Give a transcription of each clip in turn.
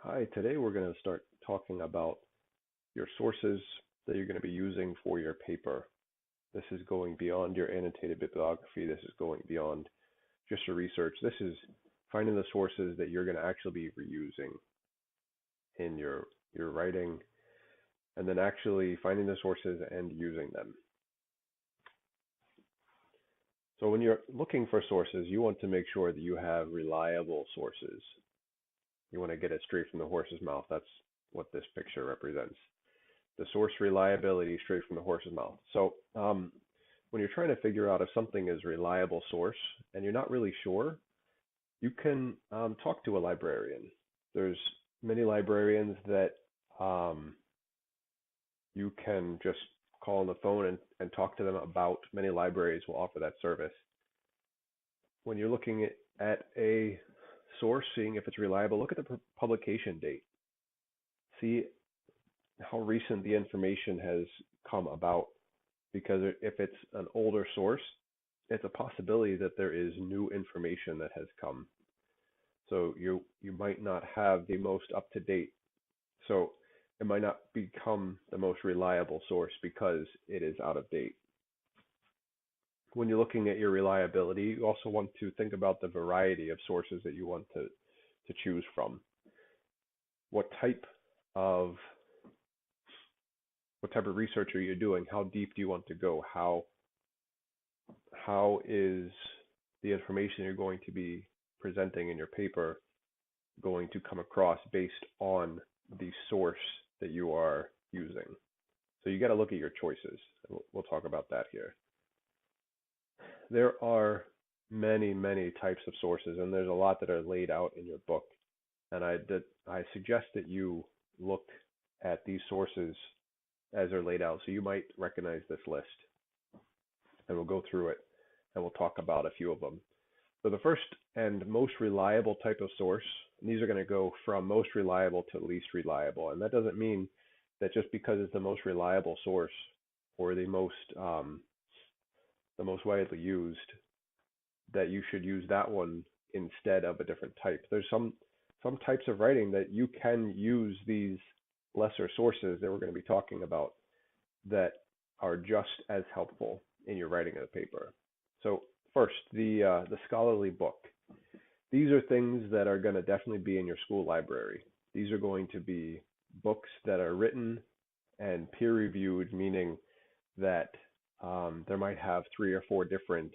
Hi, today we're going to start talking about your sources that you're going to be using for your paper. This is going beyond your annotated bibliography. This is going beyond just your research. This is finding the sources that you're going to actually be reusing in your writing, and then actually finding the sources and using them. So when you're looking for sources, you want to make sure that you have reliable sources. You want to get it straight from the horse's mouth. That's what this picture represents. The source reliability straight from the horse's mouth. So when you're trying to figure out if something is reliable source and you're not really sure, you can talk to a librarian. There's many librarians that you can just call on the phone and talk to them about. Many libraries will offer that service. When you're looking at a source, seeing if it's reliable, look at the publication date. See how recent the information has come about, because if it's an older source, it's a possibility that there is new information that has come. So you might not have the most up to date. So it might not become the most reliable source because it is out of date. When you're looking at your reliability, you also want to think about the variety of sources that you want to choose from. What type of research are you doing? How deep do you want to go? How is the information you're going to be presenting in your paper going to come across based on the source that you are using? So you got to look at your choices. We'll talk about that here. There are many types of sources, and there's a lot that are laid out in your book. And I suggest that you look at these sources as they're laid out. So you might recognize this list, and we'll go through it and we'll talk about a few of them. So the first and most reliable type of source, and these are going to go from most reliable to least reliable. And that doesn't mean that just because it's the most reliable source or the most widely used, that you should use that one instead of a different type. There's some types of writing that you can use these lesser sources that we're going to be talking about that are just as helpful in your writing of the paper. So first, the scholarly book. These are things that are going to definitely be in your school library. These are going to be books that are written and peer-reviewed, meaning that there might have 3 or 4 different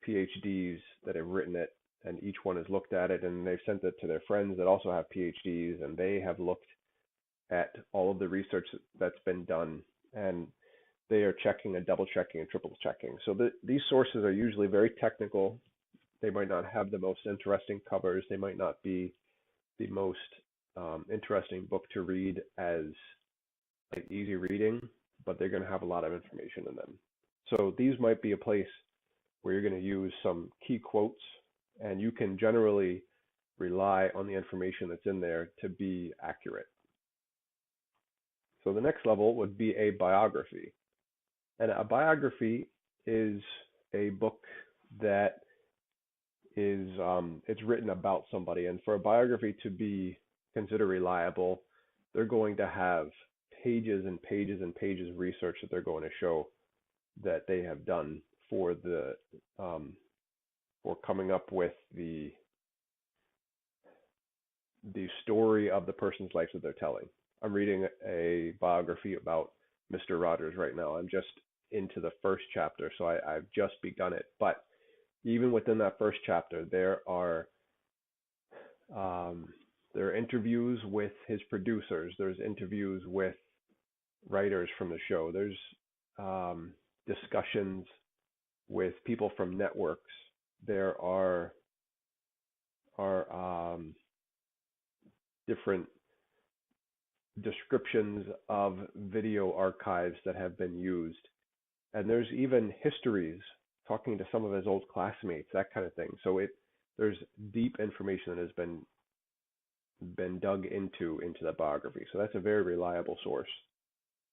PhDs that have written it, and each one has looked at it, and they've sent it to their friends that also have PhDs, and they have looked at all of the research that's been done, and they are checking and double checking and triple checking. So these sources are usually very technical. They might not have the most interesting covers. They might not be the most interesting book to read as like easy reading, but they're going to have a lot of information in them. So these might be a place where you're going to use some key quotes, and you can generally rely on the information that's in there to be accurate. So the next level would be a biography. And a biography is a book that is it's written about somebody. And for a biography to be considered reliable, they're going to have pages and pages and pages of research that they're going to show that they have done for the for coming up with the story of the person's life that they're telling. I'm reading a biography about Mr. Rogers right now. I'm just into the first chapter, so I've just begun it. But even within that first chapter, there are interviews with his producers. There's interviews with writers from the show. There's discussions with people from networks. There are different descriptions of video archives that have been used. And there's even histories talking to some of his old classmates, that kind of thing. So there's deep information that has been dug into the biography. So that's a very reliable source,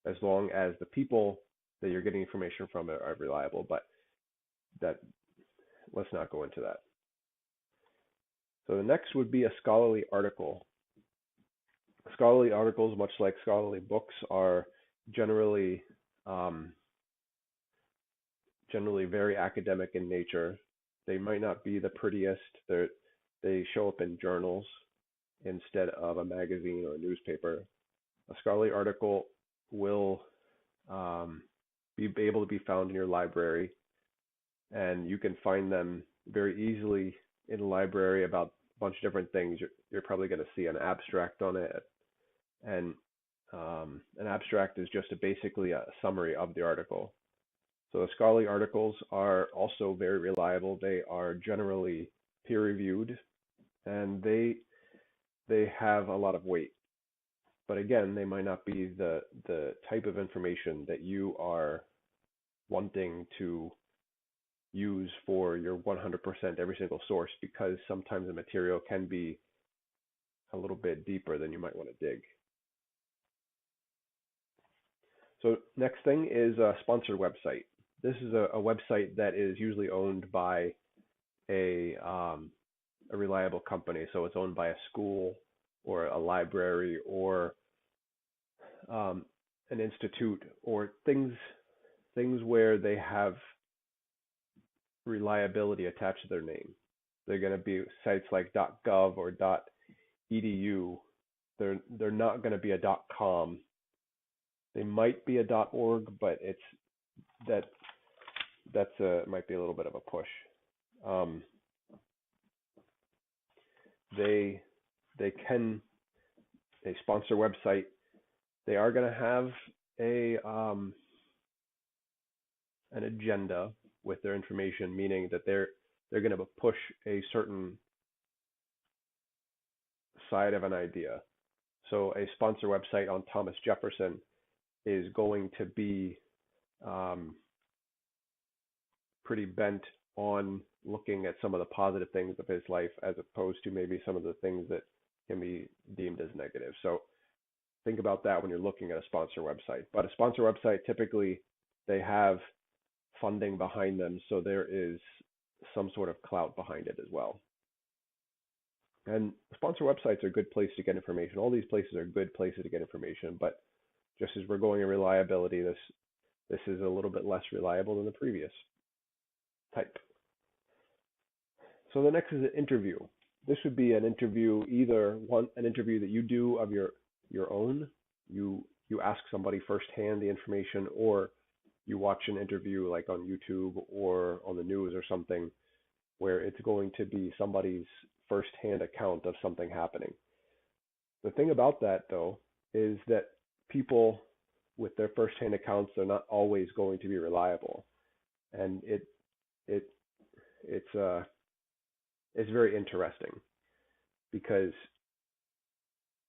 as long as the people that you're getting information from are reliable. But let's not go into that. So the next would be a scholarly article. Scholarly articles, much like scholarly books, are generally um, generally very academic in nature. They might not be the prettiest. They show up in journals instead of a magazine or a newspaper. A scholarly article will um, be able to be found in your library, and you can find them very easily in a library about a bunch of different things. You're probably going to see an abstract on it, and an abstract is just basically a summary of the article. So the scholarly articles are also very reliable. They are generally peer reviewed, and they have a lot of weight. But again, they might not be the type of information that you are wanting to use for your 100% every single source, because sometimes the material can be a little bit deeper than you might want to dig. So next thing is a sponsored website. This is a website that is usually owned by a reliable company. So it's owned by a school or a library or um, an institute, or things where they have reliability attached to their name. They're going to be sites like .gov or .edu. They're not going to be a .com. They might be a .org, but that might be a little bit of a push. Um, they can a sponsor website. They are going to have an agenda with their information, meaning that they're going to push a certain side of an idea. So a sponsor website on Thomas Jefferson is going to be um, pretty bent on looking at some of the positive things of his life, as opposed to maybe some of the things that can be deemed as negative. So think about that when you're looking at a sponsor website. But a sponsor website, typically they have funding behind them, so there is some sort of clout behind it as well. And sponsor websites are a good place to get information. All these places are good places to get information, but just as we're going in reliability, this is a little bit less reliable than the previous type. So the next is an interview. This would be an interview, either an interview that you do of your own. You ask somebody firsthand the information, or you watch an interview like on YouTube or on the news or something, where it's going to be somebody's firsthand account of something happening. The thing about that, though, is that people with their firsthand accounts are not always going to be reliable, and it it's very interesting, because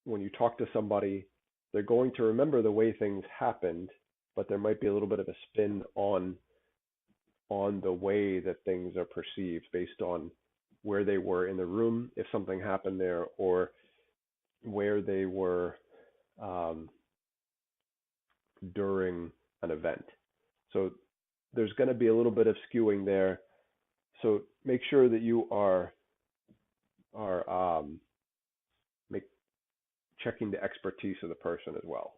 when you talk to somebody, they're going to remember the way things happened, but there might be a little bit of a spin on the way that things are perceived based on where they were in the room, if something happened there, or where they were um, during an event. So there's going to be a little bit of skewing there. So make sure that you are make checking the expertise of the person as well.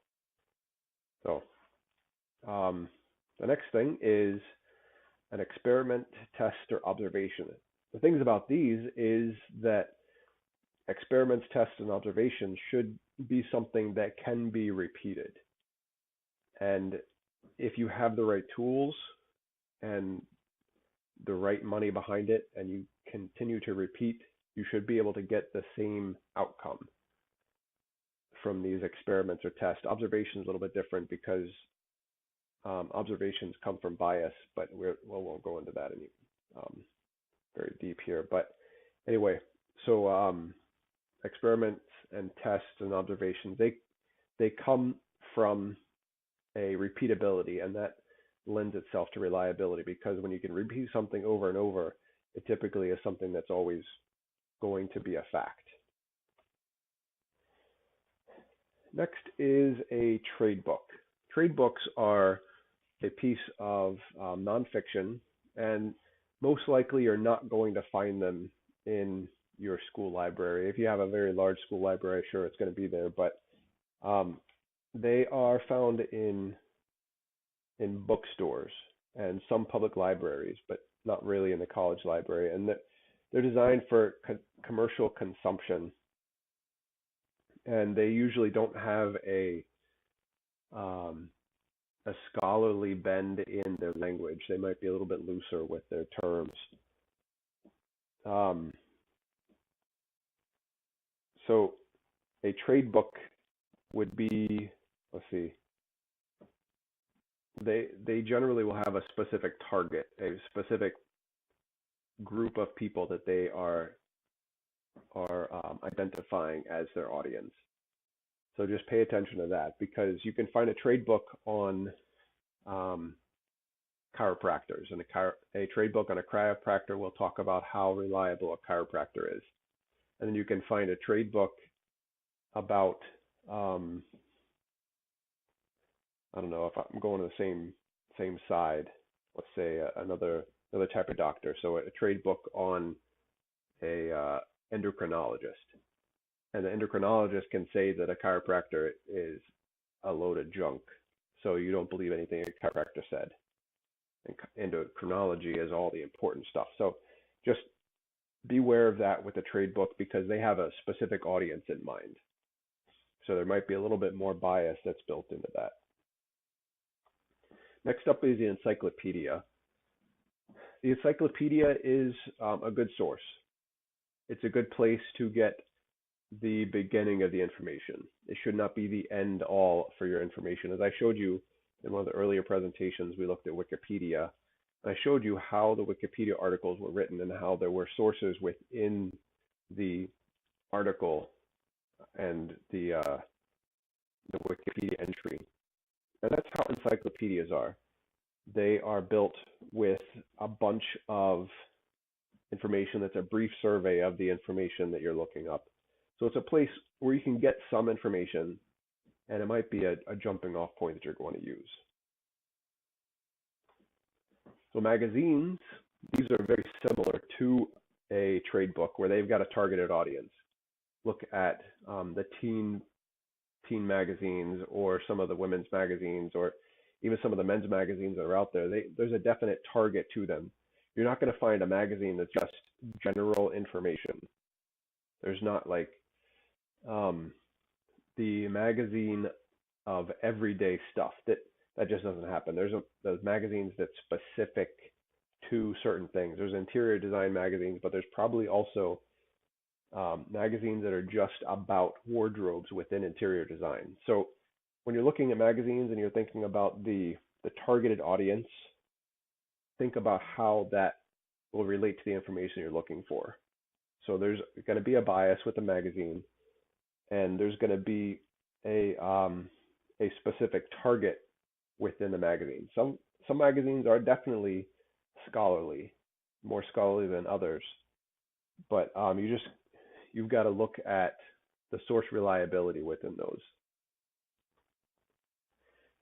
So um, the next thing is an experiment, test, or observation. The things about these is that experiments, tests, and observations should be something that can be repeated. And if you have the right tools and the right money behind it, and you continue to repeat, you should be able to get the same outcome from these experiments or tests. Observation is a little bit different, because observations come from bias, but we won't go into that any very deep here. But anyway, so experiments and tests and observations, they come from a repeatability, and that lends itself to reliability, because when you can repeat something over and over, it typically is something that's always going to be a fact. Next is a trade book. Trade books are a piece of nonfiction, and most likely you're not going to find them in your school library. If you have a very large school library, sure, it's going to be there, but Um, they are found in bookstores and some public libraries, but not really in the college library. And they're designed for commercial consumption, and they usually don't have um, a scholarly bend in their language. They might be a little bit looser with their terms. Um, so a trade book would be, let's see, they generally will have a specific target, a specific group of people that they are identifying as their audience. So just pay attention to that, because you can find a trade book on um, chiropractors, and a trade book on a chiropractor will talk about how reliable a chiropractor is. And then you can find a trade book about, um, I don't know if I'm going to the same side. Let's say another type of doctor. So a trade book on a endocrinologist, and the endocrinologist can say that a chiropractor is a load of junk, so you don't believe anything a chiropractor said. And endocrinology is all the important stuff. So just beware of that with a trade book, because they have a specific audience in mind. So there might be a little bit more bias that's built into that. Next up is the encyclopedia. The encyclopedia is a good source. It's a good place to get the beginning of the information. It should not be the end all for your information. As I showed you in one of the earlier presentations, we looked at Wikipedia. And I showed you how the Wikipedia articles were written and how there were sources within the article and the Wikipedia entry. And that's how encyclopedias are. They are built with a bunch of information that's a brief survey of the information that you're looking up. So it's a place where you can get some information, and it might be a jumping off point that you're going to use. So magazines, these are very similar to a trade book where they've got a targeted audience. Look at the teen magazines, or some of the women's magazines, or even some of the men's magazines that are out there. There's a definite target to them. You're not going to find a magazine that's just general information. There's not like the magazine of everyday stuff. That just doesn't happen. There's those magazines that's specific to certain things. There's interior design magazines, but there's probably also magazines that are just about wardrobes within interior design. So when you're looking at magazines and you're thinking about the targeted audience, think about how that will relate to the information you're looking for. So there's going to be a bias with the magazine, and there's going to be a specific target within the magazine. Some magazines are definitely scholarly, more scholarly than others, but you've got to look at the source reliability within those.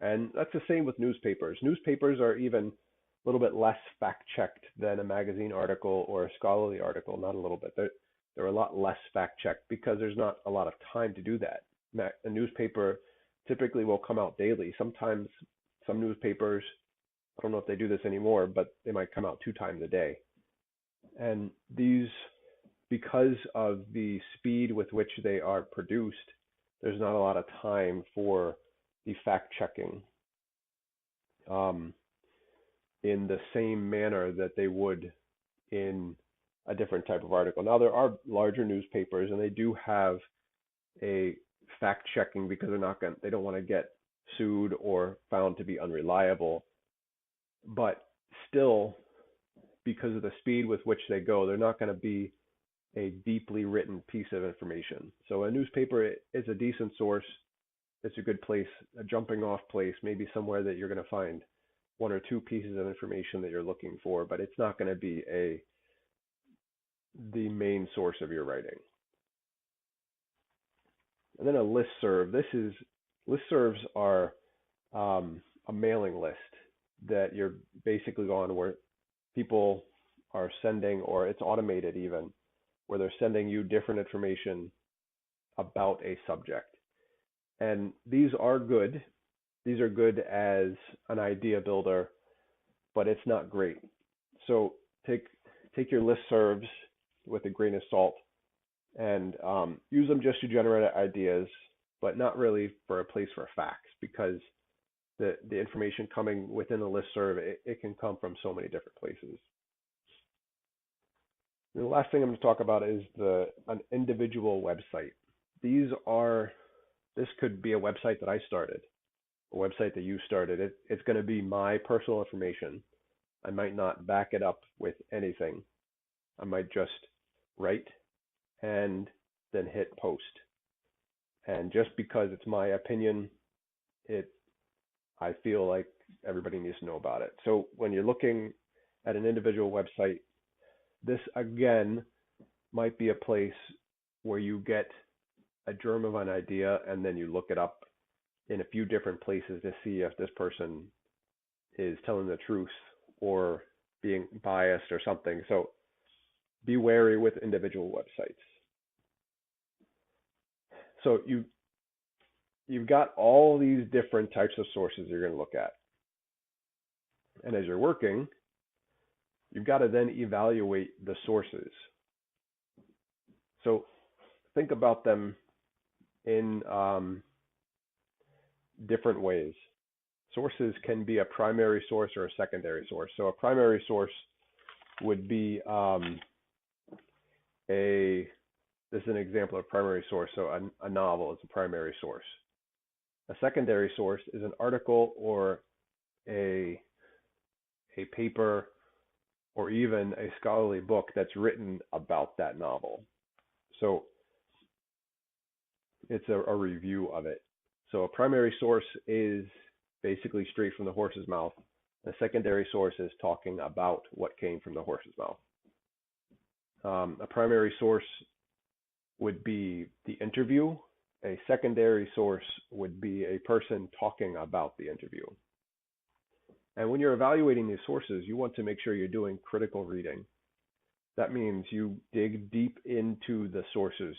And that's the same with newspapers. Newspapers are even a little bit less fact-checked than a magazine article or a scholarly article. Not a little bit. They're a lot less fact-checked because there's not a lot of time to do that. A newspaper typically will come out daily. Sometimes some newspapers, I don't know if they do this anymore, but they might come out 2 times a day. And these, because of the speed with which they are produced, there's not a lot of time for the fact checking in the same manner that they would in a different type of article. Now, there are larger newspapers, and they do have a fact checking because they don't want to get sued or found to be unreliable. But still, because of the speed with which they go, they're not going to be a deeply written piece of information. So a newspaper is a decent source. It's a good place, a jumping off place, maybe somewhere that you're going to find 1 or 2 pieces of information that you're looking for, but it's not going to be the main source of your writing. And then a listserv. Listservs are a mailing list that you're basically on, where people are sending, or it's automated even, where they're sending you different information about a subject. And these are good. These are good as an idea builder, but it's not great. So take your listservs with a grain of salt and use them just to generate ideas, but not really for a place for facts, because the information coming within the listserv, it can come from so many different places. And the last thing I'm going to talk about is an individual website. This could be a website that I started, a website that you started. It's going to be my personal information. I might not back it up with anything. I might just write and then hit post. And just because it's my opinion, I feel like everybody needs to know about it. So when you're looking at an individual website, this again might be a place where you get a germ of an idea and then you look it up in a few different places to see if this person is telling the truth or being biased or something. So be wary with individual websites. So you've got all these different types of sources you're going to look at. And as you're working, you've got to then evaluate the sources. So think about them in different ways. Sources can be a primary source or a secondary source. So a primary source would be this is an example of primary source. So a novel is a primary source. A secondary source is an article or a paper or even a scholarly book that's written about that novel. So it's a review of it. So a primary source is basically straight from the horse's mouth. A secondary source is talking about what came from the horse's mouth. A primary source would be the interview. A secondary source would be a person talking about the interview. And when you're evaluating these sources, you want to make sure you're doing critical reading. That means you dig deep into the sources.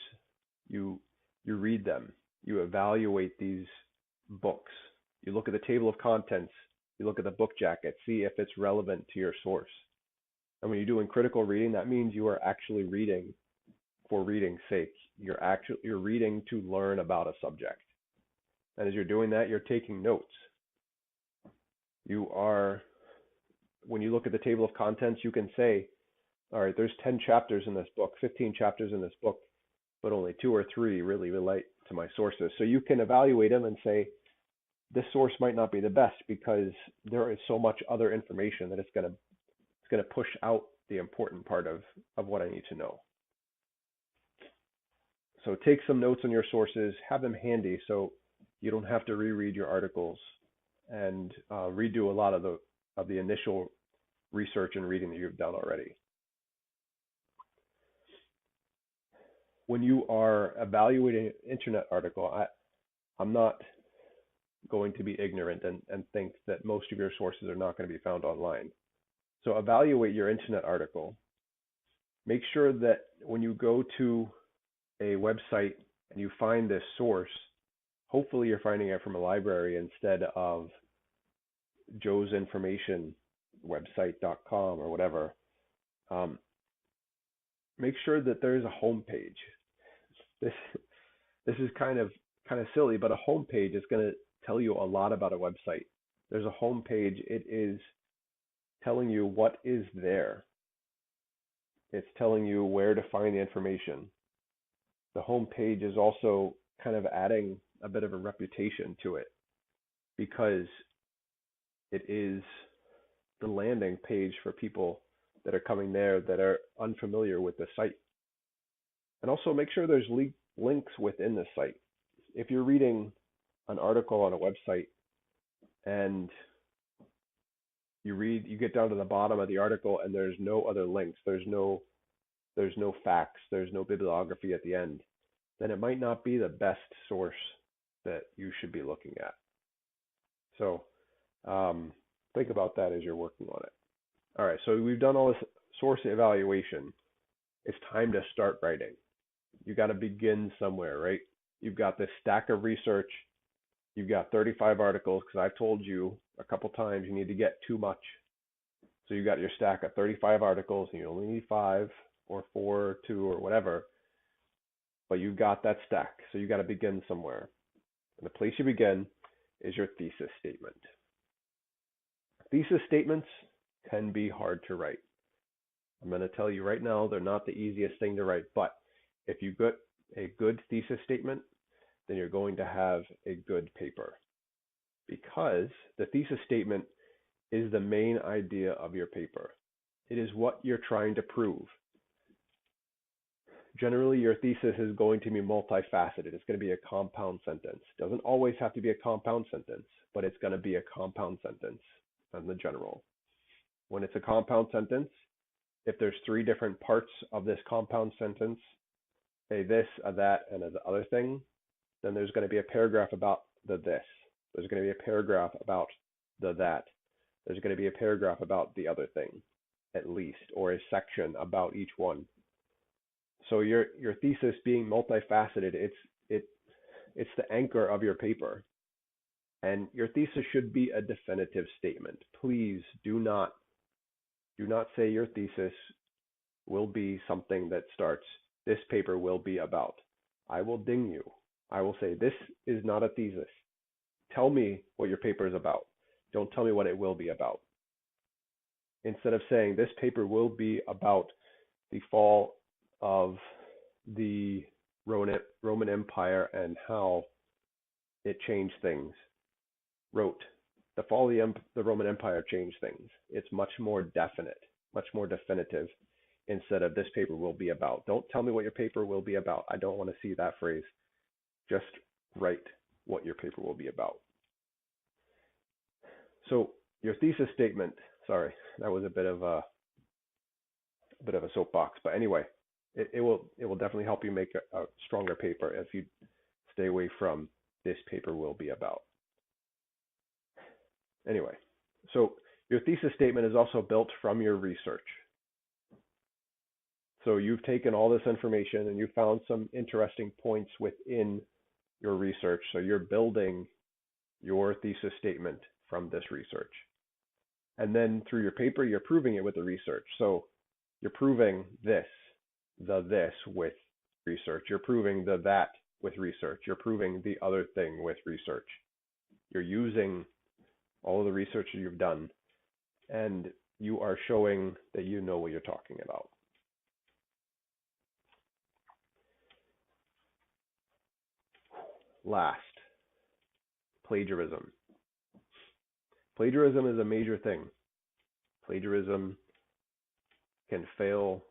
You read them. You evaluate these books. You look at the table of contents. You look at the book jacket. See if it's relevant to your source. And when you're doing critical reading, that means you are actually reading for reading's sake. You're reading to learn about a subject. And as you're doing that, you're taking notes. When you look at the table of contents, you can say, all right, there's 10 chapters in this book, 15 chapters in this book, but only 2 or 3 really relate to my sources. So you can evaluate them and say, this source might not be the best because there is so much other information that it's going to push out the important part of what I need to know. So take some notes on your sources, have them handy so you don't have to reread your articles and redo a lot of the initial research and reading that you've done already. When you are evaluating an internet article, I'm not going to be ignorant and think that most of your sources are not going to be found online. So evaluate your internet article. Make sure that when you go to a website and you find this source, hopefully you're finding it from a library instead of Joe's Information website.com or whatever. Make sure that there's a home page. This is kind of silly, but a home page is going to tell you a lot about a website. There's a home page. It is telling you what is there. It's telling you where to find the information. The home page is also kind of adding a bit of a reputation to it because it is the landing page for people that are coming there that are unfamiliar with the site. And also make sure there's links within the site. If you're reading an article on a website and you get down to the bottom of the article and there's no other links, there's no facts, there's no bibliography at the end, then it might not be the best source that you should be looking at. So think about that as you're working on it. All right, so we've done all this source evaluation. It's time to start writing. You got to begin somewhere, right? You've got this stack of research. You've got 35 articles because I've told you a couple times you need to get too much. So you got your stack of 35 articles and you only need 5 or 4 or 2 or whatever, but you've got that stack. So you got to begin somewhere. And the place you begin is your thesis statement. Thesis statements can be hard to write. I'm going to tell you right now, they're not the easiest thing to write, but if you get a good thesis statement, then you're going to have a good paper, because the thesis statement is the main idea of your paper. It is what you're trying to prove. Generally, your thesis is going to be multifaceted. It's going to be a compound sentence. It doesn't always have to be a compound sentence, but it's going to be a compound sentence in the general. When it's a compound sentence, if there's 3 different parts of this compound sentence, a this, a that, and a other thing, then there's going to be a paragraph about the this. There's going to be a paragraph about the that. There's going to be a paragraph about the other thing, at least, or a section about each one. So your thesis being multifaceted, it's the anchor of your paper. And your thesis should be a definitive statement. Please do not say your thesis will be something that starts, this paper will be about. I will ding you. I will say, this is not a thesis. Tell me what your paper is about. Don't tell me what it will be about. Instead of saying, this paper will be about the fall of the Roman Empire and how it changed things. Wrote, the fall of the Roman Empire changed things. It's much more definite, much more definitive, instead of this paper will be about. Don't tell me what your paper will be about. I don't want to see that phrase. Just write what your paper will be about. So your thesis statement, sorry, that was a bit of a soapbox, but anyway, it will definitely help you make a stronger paper if you stay away from this paper will be about. Anyway, so your thesis statement is also built from your research. So you've taken all this information and you found some interesting points within your research. So you're building your thesis statement from this research. And then through your paper, you're proving it with the research. So you're proving this with research. You're proving the that with research. You're proving the other thing with research. You're using all of the research that you've done, and you are showing that you know what you're talking about. Last, plagiarism. Plagiarism is a major thing. Plagiarism can fail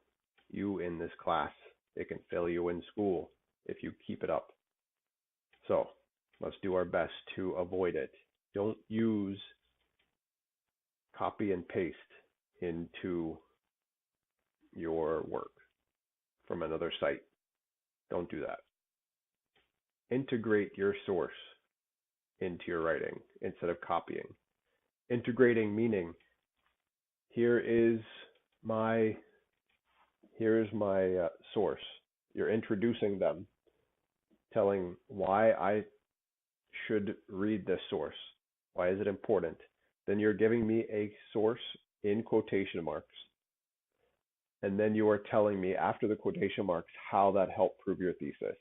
you in this class. It can fail you in school if you keep it up. So let's do our best to avoid it. Don't use copy and paste into your work from another site. Don't do that. Integrate your source into your writing instead of copying. Integrating meaning, here is my source. You're introducing them, telling why I should read this source. Why is it important? Then you're giving me a source in quotation marks. And then you are telling me after the quotation marks how that helped prove your thesis.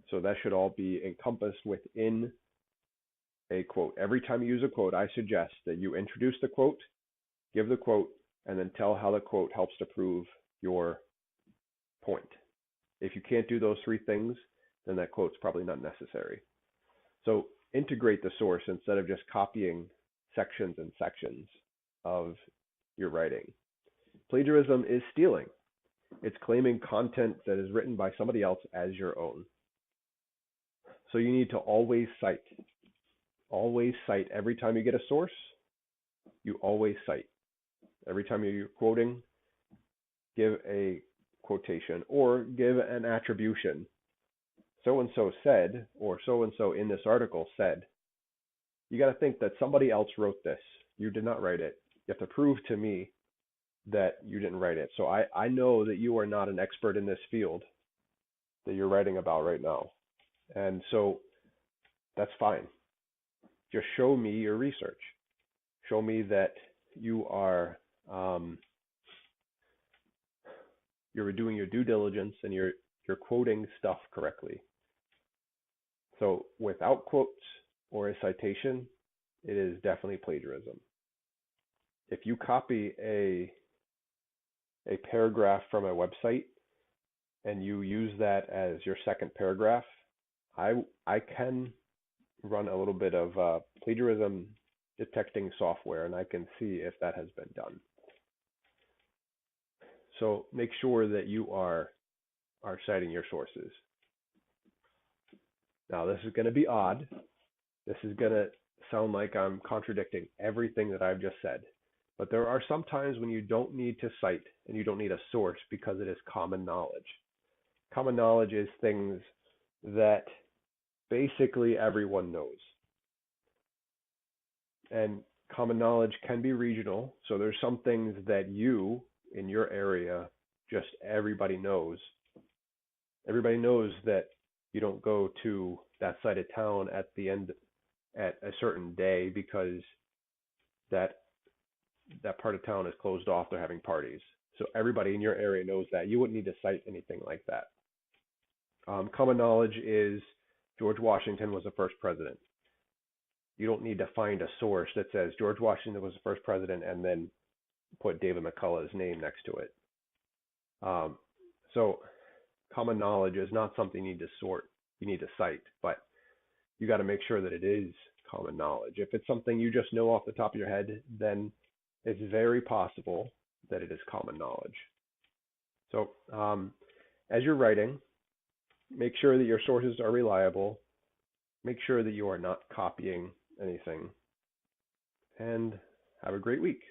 So that should all be encompassed within a quote. Every time you use a quote, I suggest that you introduce the quote, give the quote, and then tell how the quote helps to prove your point. If you can't do those 3 things, then that quote's probably not necessary. So integrate the source instead of just copying sections and sections of your writing. Plagiarism is stealing. It's claiming content that is written by somebody else as your own. So you need to always cite. Always cite. Every time you get a source, you always cite. Every time you're quoting, give a quotation or give an attribution. So-and-so said, or so-and-so in this article said. You got to think that somebody else wrote this. You did not write it. You have to prove to me that you didn't write it. So I know that you are not an expert in this field that you're writing about right now. And so that's fine. Just show me your research. Show me that you are you're doing your due diligence and you're quoting stuff correctly. So without quotes or a citation, it is definitely plagiarism. If you copy a paragraph from a website and you use that as your second paragraph, I can run a little bit of plagiarism detecting software, and I can see if that has been done. So make sure that you are citing your sources. Now, this is going to be odd. This is going to sound like I'm contradicting everything that I've just said. But there are some times when you don't need to cite and you don't need a source because it is common knowledge. Common knowledge is things that basically everyone knows. And common knowledge can be regional. So there's some things that you, in your area, just everybody knows. Everybody knows that you don't go to that side of town at the end at a certain day because that part of town is closed off. They're having parties. So everybody in your area knows that. You wouldn't need to cite anything like that. Common knowledge is George Washington was the first president. You don't need to find a source that says George Washington was the first president and then put David McCullough's name next to it. So common knowledge is not something you need to cite, but you got to make sure that it is common knowledge. If it's something you just know off the top of your head, then it's very possible that it is common knowledge. So as you're writing, make sure that your sources are reliable. Make sure that you are not copying anything. And have a great week.